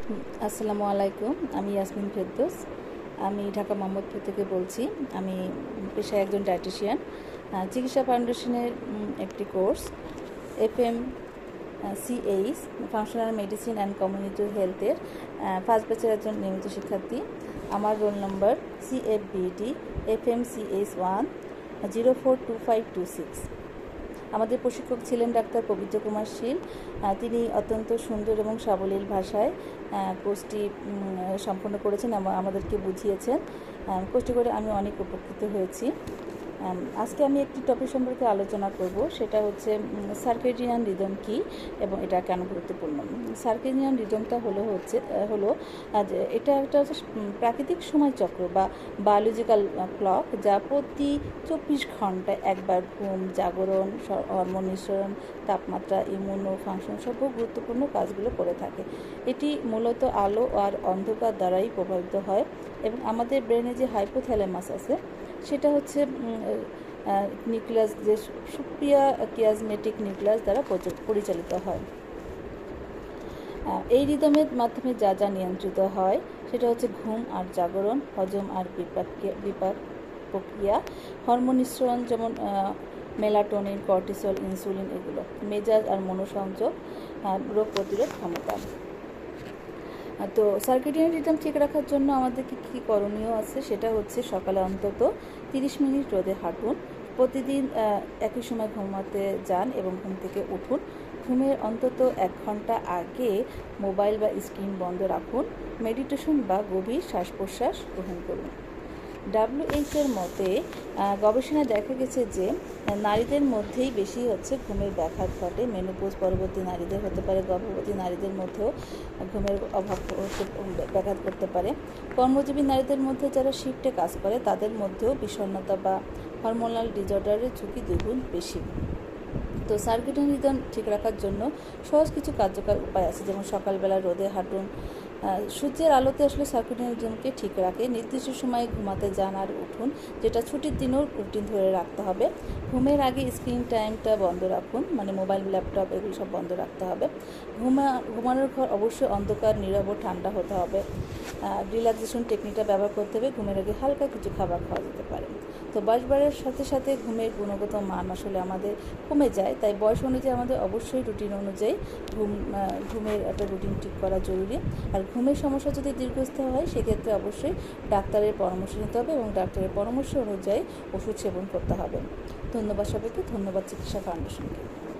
আসসালামু আলাইকুম। আমি ইয়াসমিন ফেরদৌস। আমি ঢাকা মোহাম্মদপুর থেকে বলছি। আমি পেশায় একজন ডায়েটিশিয়ান। চিকিৎসা ফাউন্ডেশনের একটি course FM CH functional medicine and community হেলথের ফার্স্ট ব্যাচের একজন নিয়মিত শিক্ষার্থী। আমার রোল নম্বর CFBD FMCH1 042526। আমাদের প্রশিক্ষক ছিলেন ডাক্তার পবিত্র কুমার শীল। তিনি অত্যন্ত সুন্দর এবং সাবলীল ভাষায় কোর্সটি সম্পন্ন করেছেন এবং আমাদেরকে বুঝিয়েছেন। কোর্সটি করে আমি অনেক উপকৃত হয়েছি। আজকে আমি একটি টপিক সম্পর্কে আলোচনা করব, সেটা হচ্ছে সার্কেডিয়ান রিদম কী এবং এটা কেন গুরুত্বপূর্ণ। সার্কেডিয়ান রিদমটা হলো এটা একটা হচ্ছে প্রাকৃতিক সময়চক্র বা বায়োলজিক্যাল ক্লক, যা প্রতি 24 ঘন্টায় একবার ঘুম, জাগরণ, হরমোন নিঃসরণ, তাপমাত্রা, ইমিউনো ফাংশন সব গুরুত্বপূর্ণ কাজগুলো করে থাকে। এটি মূলত আলো আর অন্ধকার দ্বারাই প্রভাবিত হয় এবং আমাদের ব্রেনে যে হাইপোথ্যালামাস আছে সেটা হচ্ছে নিউক্লিয়াস, যে সুপ্রিয়া কিয়াজমেটিক নিউক্লিয়াস দ্বারা পরিচালিত হয়। এই রিদমের মাধ্যমে যা যা নিয়ন্ত্রিত হয় সেটা হচ্ছে ঘুম আর জাগরণ, হজম আর বিপাক প্রক্রিয়া, হরমোন নিঃসরণ যেমন মেলাটোনিন, কর্টিসল, ইনসুলিন, এগুলো মেজাজ আর মনোসংযোগ, রোগ প্রতিরোধ ক্ষমতা। তো সার্কেডিয়ান রিদম ঠিক রাখার জন্য আমাদেরকে কী করণীয় আছে সেটা হচ্ছে সকালে অন্তত 30 মিনিট রোদে হাঁটুন, প্রতিদিন একই সময় ঘুমাতে যান এবং ঘুম থেকে উঠুন। ঘুমের অন্তত 1 ঘন্টা আগে মোবাইল বা স্ক্রিন বন্ধ রাখুন। মেডিটেশন বা গভীর শ্বাস প্রশ্বাস গ্রহণ করুন। WHO এর মতে গবেষণায় দেখা গেছে যে নারীদের মধ্যেই বেশি ঘুমের ব্যাঘাত ঘটে। মেনোপজ পরবর্তী নারীদের হতে পারে, গর্ভবতী নারীদের মধ্যেও ঘুমের অভাব ব্যাঘাত করতে পারে। কর্মজীবী নারীদের মধ্যে যারা শিফটে কাজ করে তাদের মধ্যেও বিষণ্ণতা বা হরমোনাল ডিসঅর্ডারের ঝুঁকি 2 গুণ বেশি। তো সার্কেডিয়ান রিদম ঠিক রাখার জন্য সহজ কিছু কার্যকর উপায় আছে, যেমন সকালবেলা রোদে হাঁটুন। সূর্যের আলোতে সার্কেডিয়ান রিদমকে ঠিক রাখে। নির্দিষ্ট সময়ে ঘুমাতে যান আর উঠুন, যেটা ছুটির দিনেও রুটিন ধরে রাখতে হবে। ঘুমের আগে স্ক্রিন টাইমটা বন্ধ রাখুন, মানে মোবাইল, ল্যাপটপ এগুলো সব বন্ধ রাখতে হবে। ঘুমানোর ঘর অবশ্যই অন্ধকার, নীরব ও ঠান্ডা হতে হবে। রিল্যাক্সেশন টেকনিকটা ব্যবহার করতে হবে। ঘুমের আগে হালকা কিছু খাবার খাওয়া যেতে পারে। তো বয়স বাড়ার সাথে সাথে ঘুমের গুণগত মান আমাদের কমে যায়, তাই বয়স অনুযায়ী আমাদের অবশ্যই রুটিন অনুযায়ী ঘুমের একটা রুটিন ঠিক করা জরুরি। আর ঘুমের সমস্যা যদি দীর্ঘস্থায়ী হয় সেক্ষেত্রে অবশ্যই ডাক্তারের পরামর্শ নিতে হবে এবং ডাক্তারের পরামর্শ অনুযায়ী ওষুধ সেবন করতে হবে। ধন্যবাদ সবাইকে। ধন্যবাদ চিকিৎসা ফাউন্ডেশনকে।